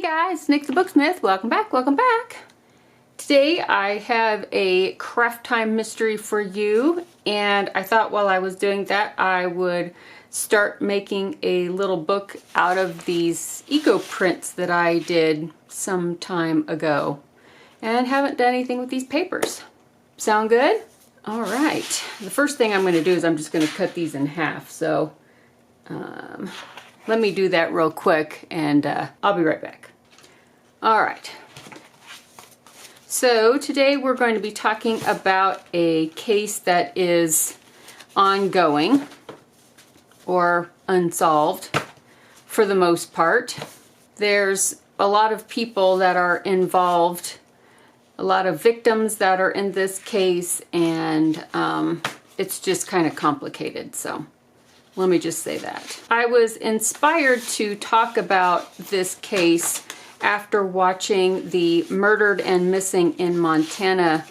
guys, Nik the Booksmith. Welcome back, welcome back. Today I have a CraftTime mystery for you, and I thought while I was doing that I would start making a little book out of these eco prints that I did some time ago and haven't done anything with these papers. Sound good? All right, the first thing I'm going to do is I'm just going to cut these in half. So let me do that real quick and I'll be right back. All right. So today we're going to be talking about a case that is ongoing or unsolved for the most part. There's a lot of people that are involved, a lot of victims that are in this case, and it's just kind of complicated. So let me just say that. I was inspired to talk about this case after watching the Murdered and Missing in Montana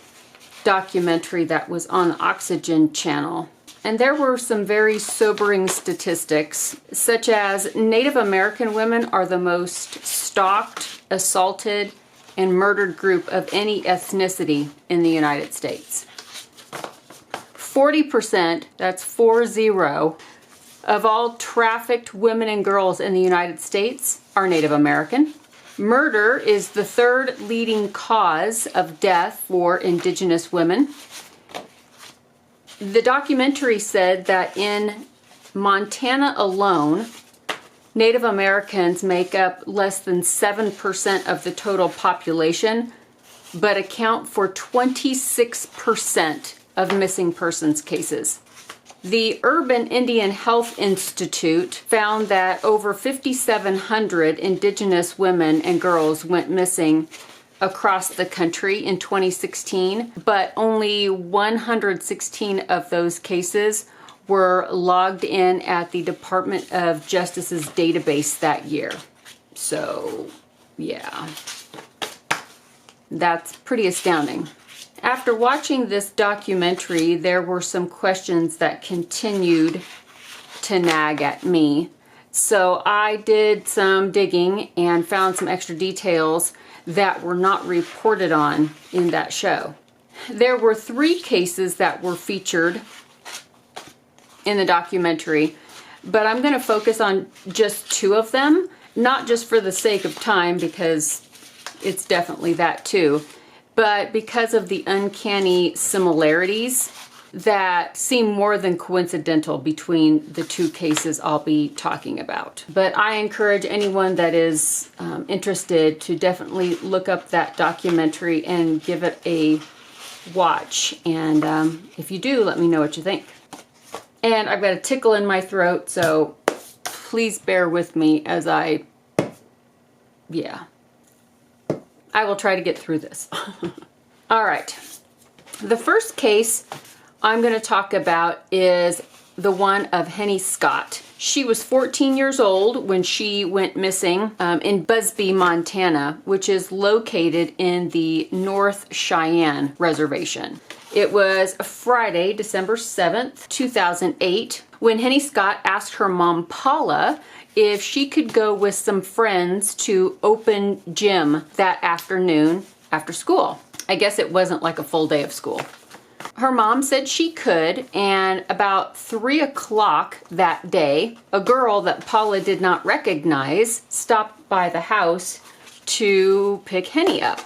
documentary that was on the Oxygen channel. And there were some very sobering statistics, such as Native American women are the most stalked, assaulted, and murdered group of any ethnicity in the United States. 40%, that's 40, of all trafficked women and girls in the United States are Native American. Murder is the third leading cause of death for Indigenous women. The documentary said that in Montana alone, Native Americans make up less than 7% of the total population, but account for 26% of missing persons cases. The Urban Indian Health Institute found that over 5,700 Indigenous women and girls went missing across the country in 2016, but only 116 of those cases were logged in at the Department of Justice's database that year. So, yeah, that's pretty astounding. After watching this documentary, there were some questions that continued to nag at me. So I did some digging and found some extra details that were not reported on in that show. There were 3 cases that were featured in the documentary, but I'm going to focus on just 2 of them, not just for the sake of time, because it's definitely that too, but because of the uncanny similarities that seem more than coincidental between the 2 cases I'll be talking about. But I encourage anyone that is interested to definitely look up that documentary and give it a watch. And if you do, let me know what you think. And I've got a tickle in my throat, so please bear with me as I will try to get through this. All right. The first case I'm going to talk about is the one of Henny Scott. She was 14 years old when she went missing in Busby, Montana, which is located in the North Cheyenne Reservation. It was a Friday, December 7th, 2008, when Henny Scott asked her mom, Paula, if she could go with some friends to open gym that afternoon after school. I guess it wasn't like a full day of school. Her mom said she could, and about 3 o'clock that day, a girl that Paula did not recognize stopped by the house to pick Henny up.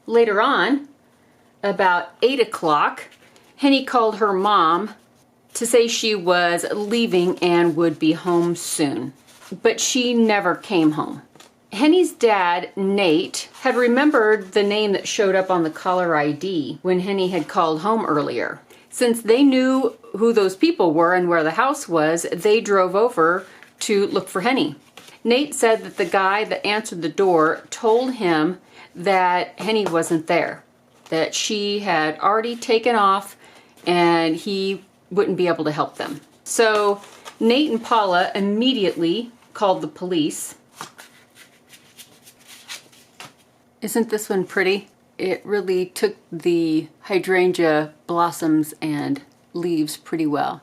Later on, about 8 o'clock, Henny called her mom to say she was leaving and would be home soon, but she never came home. Henny's dad, Nate, had remembered the name that showed up on the caller ID when Henny had called home earlier. Since they knew who those people were and where the house was, they drove over to look for Henny. Nate said that the guy that answered the door told him that Henny wasn't there, that she had already taken off and he wouldn't be able to help them. So Nate and Paula immediately called the police. Isn't this one pretty? It really took the hydrangea blossoms and leaves pretty well.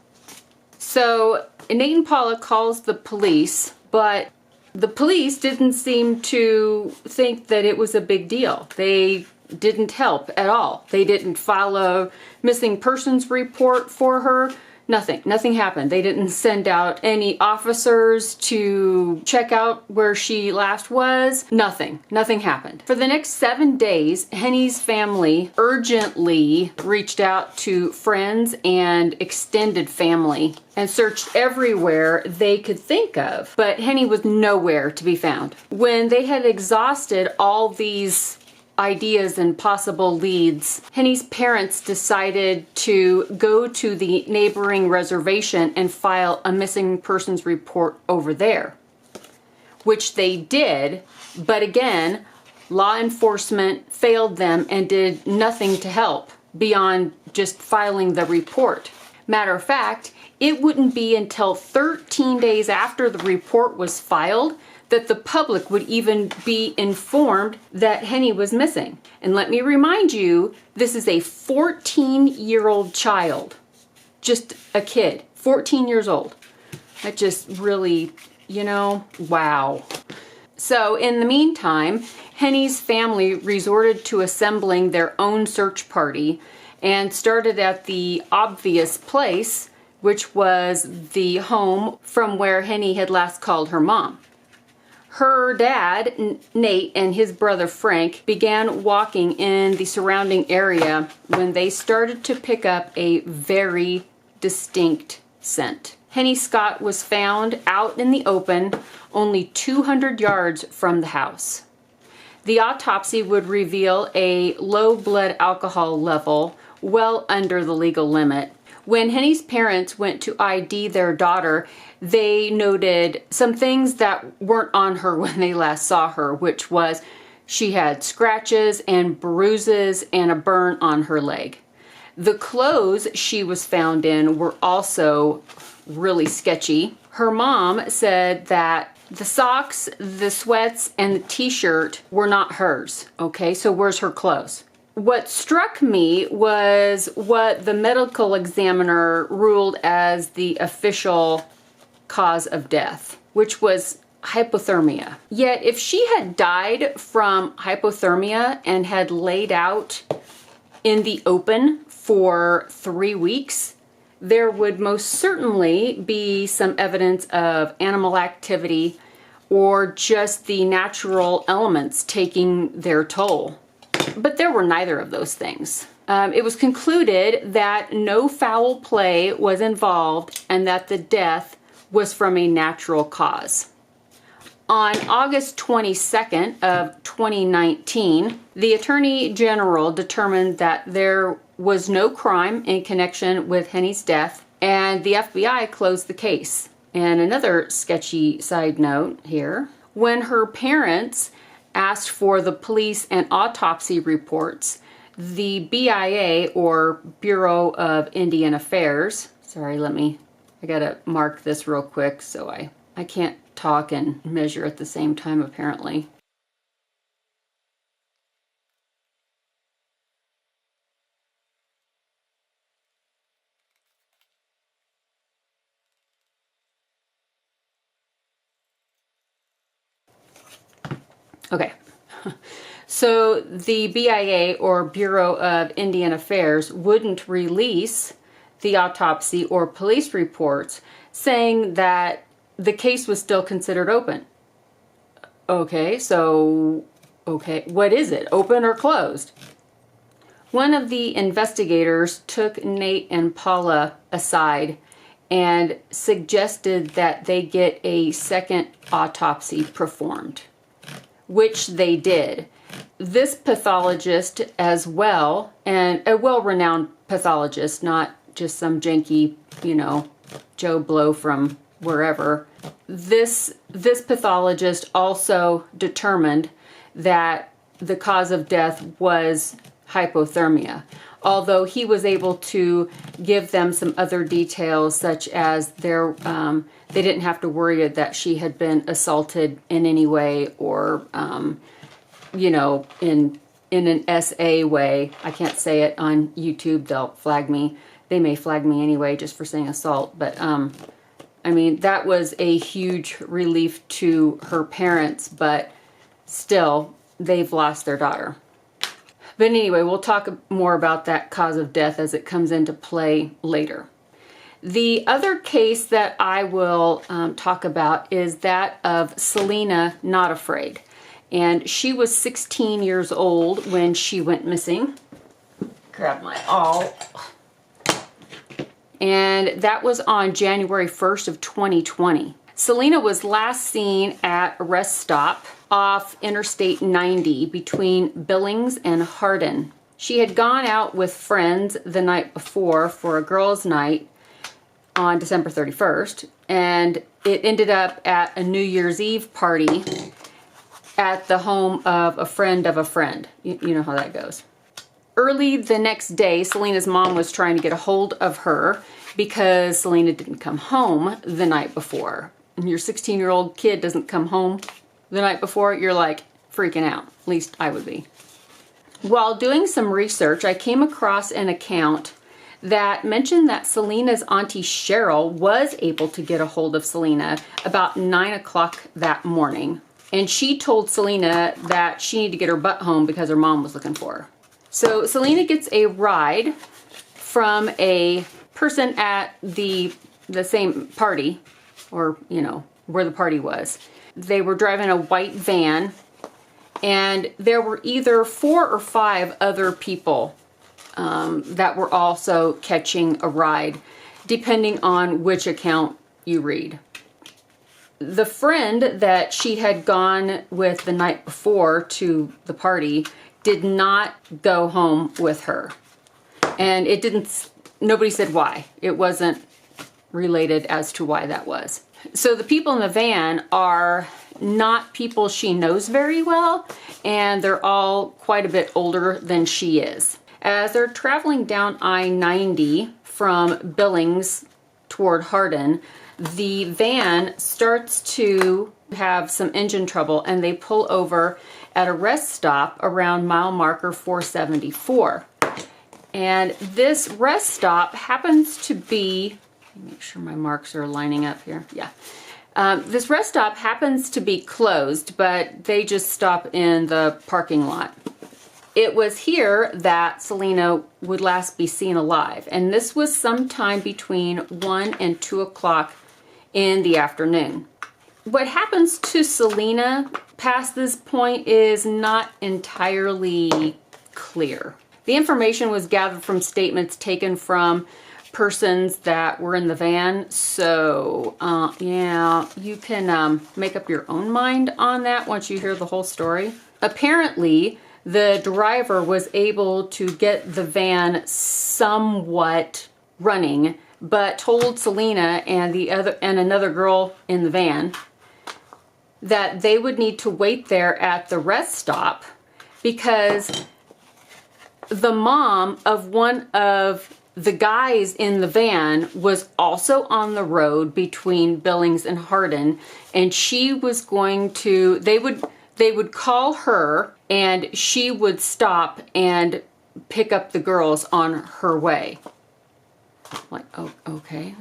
So Nate and Paula calls the police, but The police didn't seem to think that it was a big deal. They didn't help at all. They didn't file a missing persons report for her. Nothing happened. They didn't send out any officers to check out where she last was. Nothing happened. For the next 7 days, Henny's family urgently reached out to friends and extended family and searched everywhere they could think of, but Henny was nowhere to be found. When they had exhausted all these ideas and possible leads, Henny's parents decided to go to the neighboring reservation and file a missing persons report over there, which they did, but again, law enforcement failed them and did nothing to help beyond just filing the report. Matter of fact, it wouldn't be until 13 days after the report was filed that the public would even be informed that Henny was missing. And let me remind you, this is a 14-year-old child. Just a kid, 14 years old. That just really, wow. So in the meantime, Henny's family resorted to assembling their own search party and started at the obvious place, which was the home from where Henny had last called her mom. Her dad, Nate, and his brother Frank began walking in the surrounding area when they started to pick up a very distinct scent. Henny Scott was found out in the open, only 200 yards from the house. The autopsy would reveal a low blood alcohol level, well under the legal limit. When Henny's parents went to ID their daughter, they noted some things that weren't on her when they last saw her, which was she had scratches and bruises and a burn on her leg. The clothes she was found in were also really sketchy. Her mom said that the socks, the sweats, and the t-shirt were not hers. Okay, so where's her clothes? What struck me was what the medical examiner ruled as the official cause of death, which was hypothermia. Yet if she had died from hypothermia and had laid out in the open for 3 weeks, there would most certainly be some evidence of animal activity or just the natural elements taking their toll. But there were neither of those things. It was concluded that no foul play was involved and that the death was from a natural cause. On August 22nd of 2019, the Attorney General determined that there was no crime in connection with Henny's death, and the FBI closed the case. And another sketchy side note here, when her parents asked for the police and autopsy reports, the BIA, or Bureau of Indian Affairs, I gotta mark this real quick so I can't talk and measure at the same time apparently. Okay, so the BIA, or Bureau of Indian Affairs, wouldn't release the autopsy or police reports, saying that the case was still considered open. Okay, what is it? Open or closed? One of the investigators took Nate and Paula aside and suggested that they get a second autopsy performed, which they did. This pathologist as well, and a well-renowned pathologist, not just some janky, Joe Blow from wherever. This pathologist also determined that the cause of death was hypothermia, although he was able to give them some other details, such as they didn't have to worry that she had been assaulted in any way, or in an SA way. I can't say it on YouTube, they'll flag me. They may flag me anyway just for saying assault, but I mean, that was a huge relief to her parents, but still, they've lost their daughter. But anyway, we'll talk more about that cause of death as it comes into play later. The other case that I will talk about is that of Selena Not Afraid. And she was 16 years old when she went missing. Grab my awl. And that was on January 1st of 2020. Selena was last seen at a rest stop off Interstate 90 between Billings and Hardin. She had gone out with friends the night before for a girls' night on December 31st, and it ended up at a New Year's Eve party at the home of a friend of a friend. You know how that goes. Early the next day, Selena's mom was trying to get a hold of her because Selena didn't come home the night before. And your 16-year-old kid doesn't come home the night before, you're like freaking out. At least I would be. While doing some research, I came across an account that mentioned that Selena's auntie Cheryl was able to get a hold of Selena about 9 o'clock that morning. And she told Selena that she needed to get her butt home because her mom was looking for her. So Selena gets a ride from a person at the same party, or, you know, where the party was. They were driving a white van, and there were either 4 or 5 other people that were also catching a ride, depending on which account you read. The friend that she had gone with the night before to the party did not go home with her. And nobody said why. It wasn't related as to why that was. So the people in the van are not people she knows very well, and they're all quite a bit older than she is. As they're traveling down I-90 from Billings toward Hardin, the van starts to have some engine trouble, and they pull over at a rest stop around mile marker 474. And this rest stop happens to be, make sure my marks are lining up here. Yeah. This rest stop happens to be closed, but they just stop in the parking lot. It was here that Selena would last be seen alive, and this was sometime between 1 and 2 o'clock in the afternoon. What happens to Selena past this point is not entirely clear. The information was gathered from statements taken from persons that were in the van, so yeah, you can make up your own mind on that once you hear the whole story. Apparently, the driver was able to get the van somewhat running, but told Selena and another girl in the van that they would need to wait there at the rest stop because the mom of one of the guys in the van was also on the road between Billings and Hardin, and she was going to, they would call her and she would stop and pick up the girls on her way. Like, oh, okay,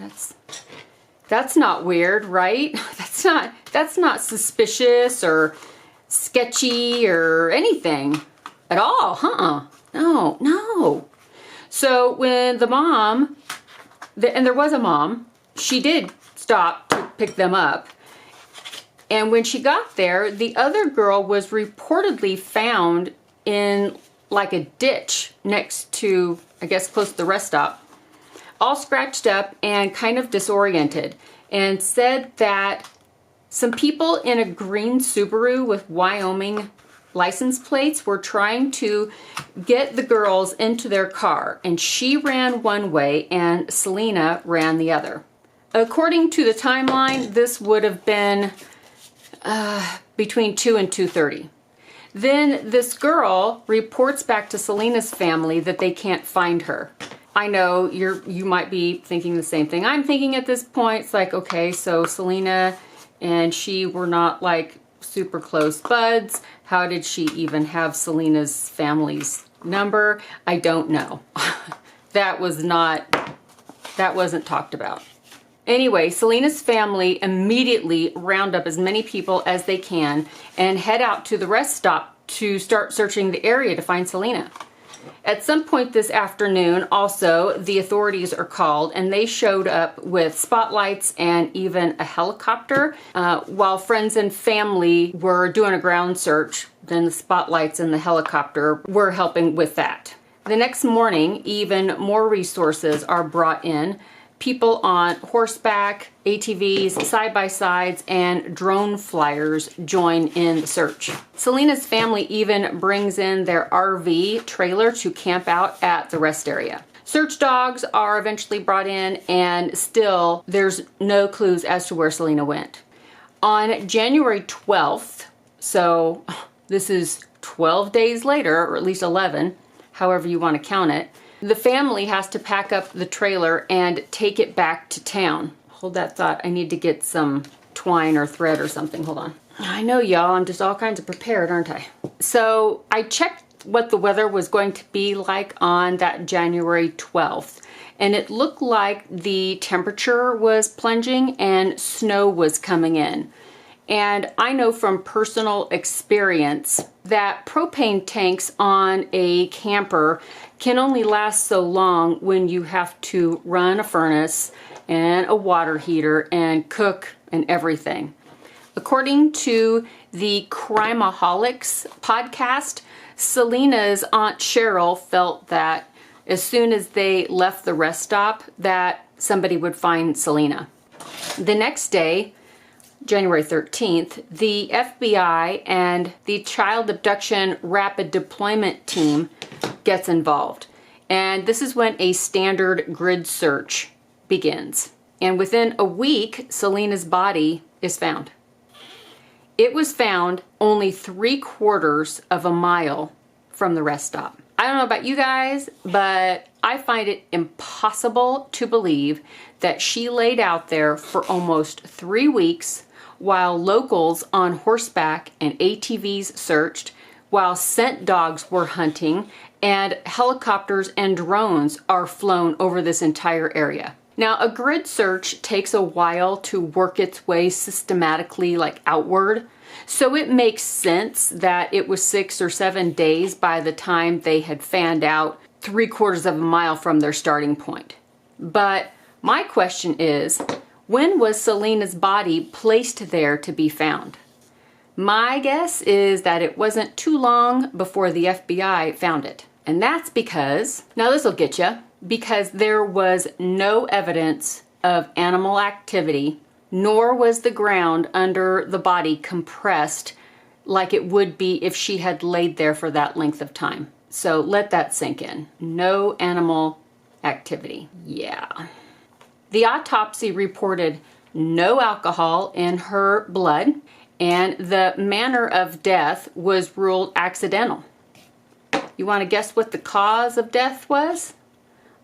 that's not weird, right? That's not suspicious or sketchy or anything at all, No. So when the mom, and there was a mom, she did stop to pick them up. And when she got there, the other girl was reportedly found in like a ditch next to, I guess, close to the rest stop, all scratched up and kind of disoriented, and said that some people in a green Subaru with Wyoming license plates were trying to get the girls into their car, and she ran one way and Selena ran the other. According to the timeline, this would have been between 2 and 2:30. Then this girl reports back to Selena's family that they can't find her. I know you might be thinking the same thing I'm thinking at this point. It's like, okay, so Selena and she were not like super close buds. How did she even have Selena's family's number? I don't know. That wasn't talked about. Anyway, Selena's family immediately round up as many people as they can and head out to the rest stop to start searching the area to find Selena. At some point this afternoon, also, the authorities are called, and they showed up with spotlights and even a helicopter. While friends and family were doing a ground search, then the spotlights and the helicopter were helping with that. The next morning, even more resources are brought in. People on horseback, ATVs, side-by-sides, and drone flyers join in the search. Selena's family even brings in their RV trailer to camp out at the rest area. Search dogs are eventually brought in, and still there's no clues as to where Selena went. On January 12th, so this is 12 days later, or at least 11, however you want to count it, the family has to pack up the trailer and take it back to town. Hold that thought. I need to get some twine or thread or something. Hold on. I know, y'all. I'm just all kinds of prepared, aren't I? So I checked what the weather was going to be like on that January 12th. And it looked like the temperature was plunging and snow was coming in. And I know from personal experience that propane tanks on a camper can only last so long when you have to run a furnace and a water heater and cook and everything. According to the Crimeaholics podcast, Selena's Aunt Cheryl felt that as soon as they left the rest stop that somebody would find Selena. The next day, January 13th, the FBI and the Child Abduction Rapid Deployment Team gets involved. And this is when a standard grid search begins. And within a week, Selena's body is found. It was found only 3/4 of a mile from the rest stop. I don't know about you guys, but I find it impossible to believe that she laid out there for almost 3 weeks while locals on horseback and ATVs searched, while scent dogs were hunting, and helicopters and drones are flown over this entire area. Now, a grid search takes a while to work its way systematically, like outward, so it makes sense that it was 6 or 7 days by the time they had fanned out 3/4 of a mile from their starting point. But my question is, when was Selena's body placed there to be found? My guess is that it wasn't too long before the FBI found it. And that's because, now this will get you, because there was no evidence of animal activity, nor was the ground under the body compressed like it would be if she had laid there for that length of time. So let that sink in. No animal activity. Yeah. The autopsy reported no alcohol in her blood, and the manner of death was ruled accidental. You want to guess what the cause of death was?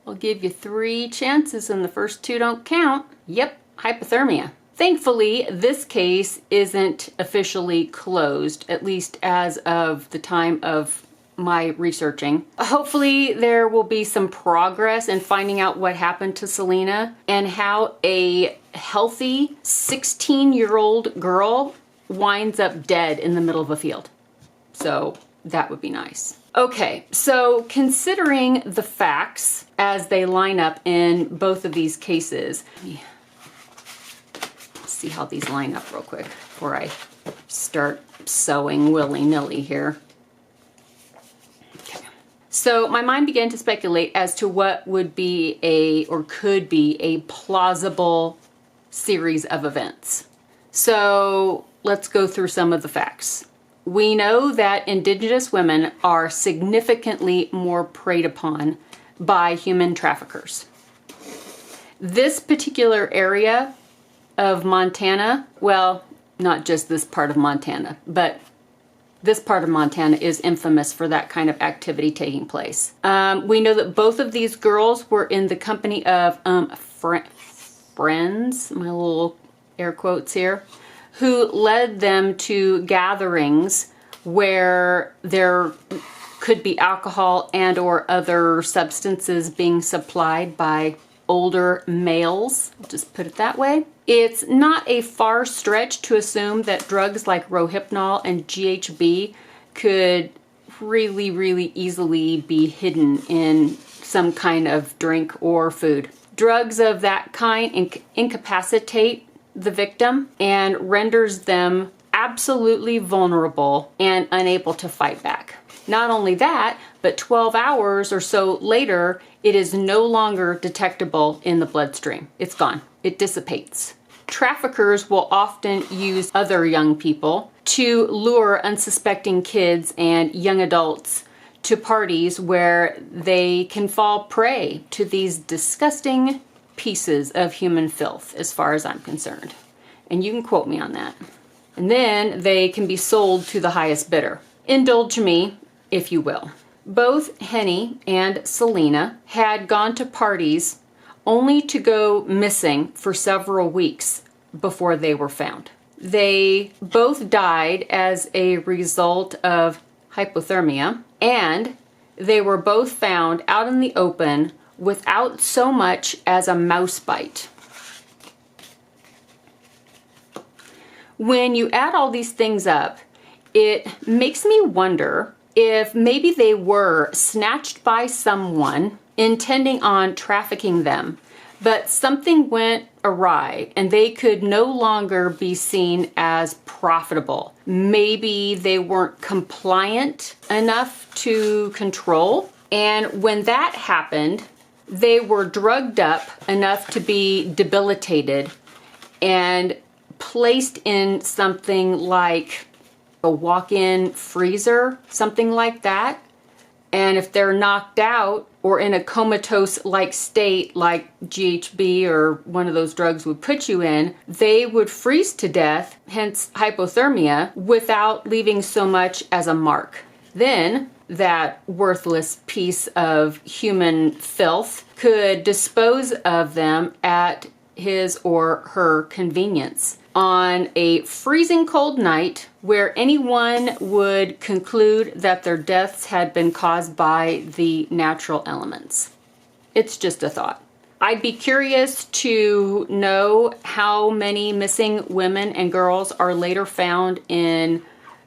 I'll give you 3 chances and the first 2 don't count. Yep, hypothermia. Thankfully, this case isn't officially closed, at least as of the time of my researching. Hopefully there will be some progress in finding out what happened to Selena and how a healthy 16-year-old girl winds up dead in the middle of a field. So that would be nice. Okay, so considering the facts as they line up in both of these cases, let me see how these line up real quick before I start sewing willy-nilly here. Okay. So my mind began to speculate as to what would be or could be a plausible series of events. So let's go through some of the facts. We know that Indigenous women are significantly more preyed upon by human traffickers. This particular area of Montana, well, not just this part of Montana, but this part of Montana is infamous for that kind of activity taking place. We know that both of these girls were in the company of friends, my little air quotes here, who led them to gatherings where there could be alcohol and or other substances being supplied by older males. I'll just put it that way. It's not a far stretch to assume that drugs like Rohypnol and GHB could really, really easily be hidden in some kind of drink or food. Drugs of that kind incapacitate the victim and renders them absolutely vulnerable and unable to fight back. Not only that, but 12 hours or so later, it is no longer detectable in the bloodstream. It's gone. It dissipates. Traffickers will often use other young people to lure unsuspecting kids and young adults to parties where they can fall prey to these disgusting pieces of human filth, as far as I'm concerned. And you can quote me on that. And then they can be sold to the highest bidder. Indulge me, if you will. Both Henny and Selena had gone to parties only to go missing for several weeks before they were found. They both died as a result of hypothermia, and they were both found out in the open without so much as a mouse bite. When you add all these things up, it makes me wonder if maybe they were snatched by someone intending on trafficking them, but something went awry and they could no longer be seen as profitable. Maybe they weren't compliant enough to control, and when that happened, they were drugged up enough to be debilitated and placed in something like a walk-in freezer, something like that. And if they're knocked out or in a comatose-like state, like GHB or one of those drugs would put you in, they would freeze to death, hence hypothermia, without leaving so much as a mark. Then that worthless piece of human filth could dispose of them at his or her convenience on a freezing cold night where anyone would conclude that their deaths had been caused by the natural elements. It's just a thought. I'd be curious to know how many missing women and girls are later found in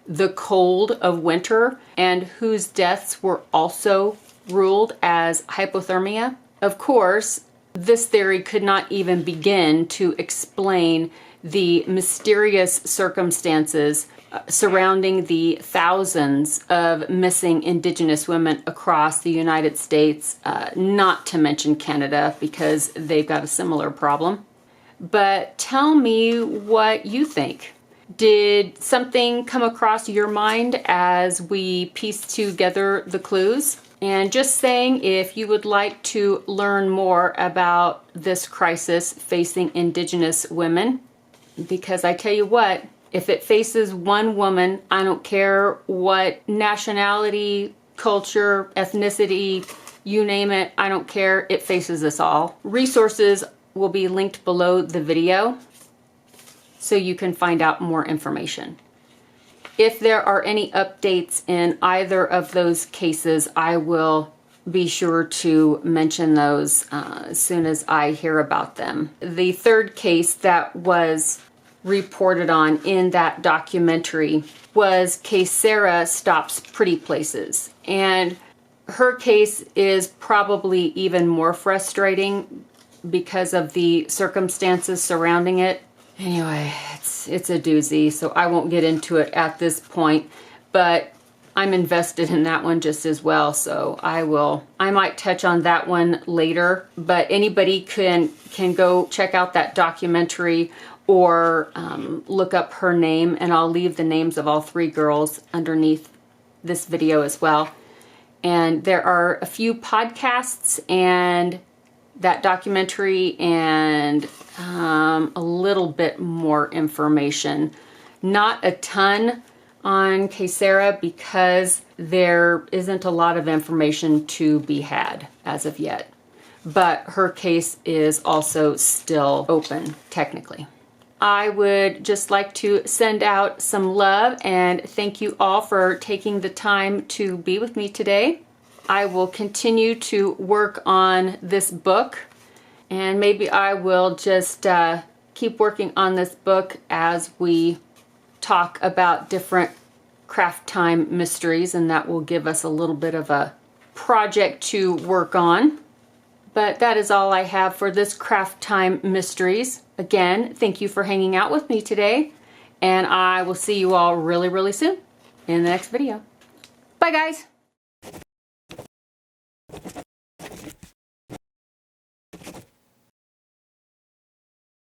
the cold of winter and whose deaths were also ruled as hypothermia. Of course, this theory could not even begin to explain the mysterious circumstances surrounding the thousands of missing Indigenous women across the United States, not to mention Canada, because they've got a similar problem. But tell me what you think. Did something come across your mind as we pieced together the clues? And just saying, if you would like to learn more about this crisis facing Indigenous women, because I tell you what, if it faces one woman, I don't care what nationality, culture, ethnicity, you name it, I don't care, it faces us all. Resources will be linked below the video so you can find out more information. If there are any updates in either of those cases, I will be sure to mention those as soon as I hear about them. The third case that was reported on in that documentary was Kaysera Stops Pretty Places. And her case is probably even more frustrating because of the circumstances surrounding it. Anyway, it's a doozy, so I won't get into it at this point, but I'm invested in that one just as well, so I might touch on that one later, but anybody can go check out that documentary or look up her name, and I'll leave the names of all three girls underneath this video as well. And there are a few podcasts and that documentary and a little bit more information. Not a ton on Kaysera because there isn't a lot of information to be had as of yet. But her case is also still open, technically. I would just like to send out some love and thank you all for taking the time to be with me today. I will continue to work on this book And maybe I will just keep working on this book as we talk about different CraftTime mysteries, and that will give us a little bit of a project to work on. But that is all I have for this CraftTime mysteries. Again, thank you for hanging out with me today, and I will see you all really, really soon in the next video. Bye, guys.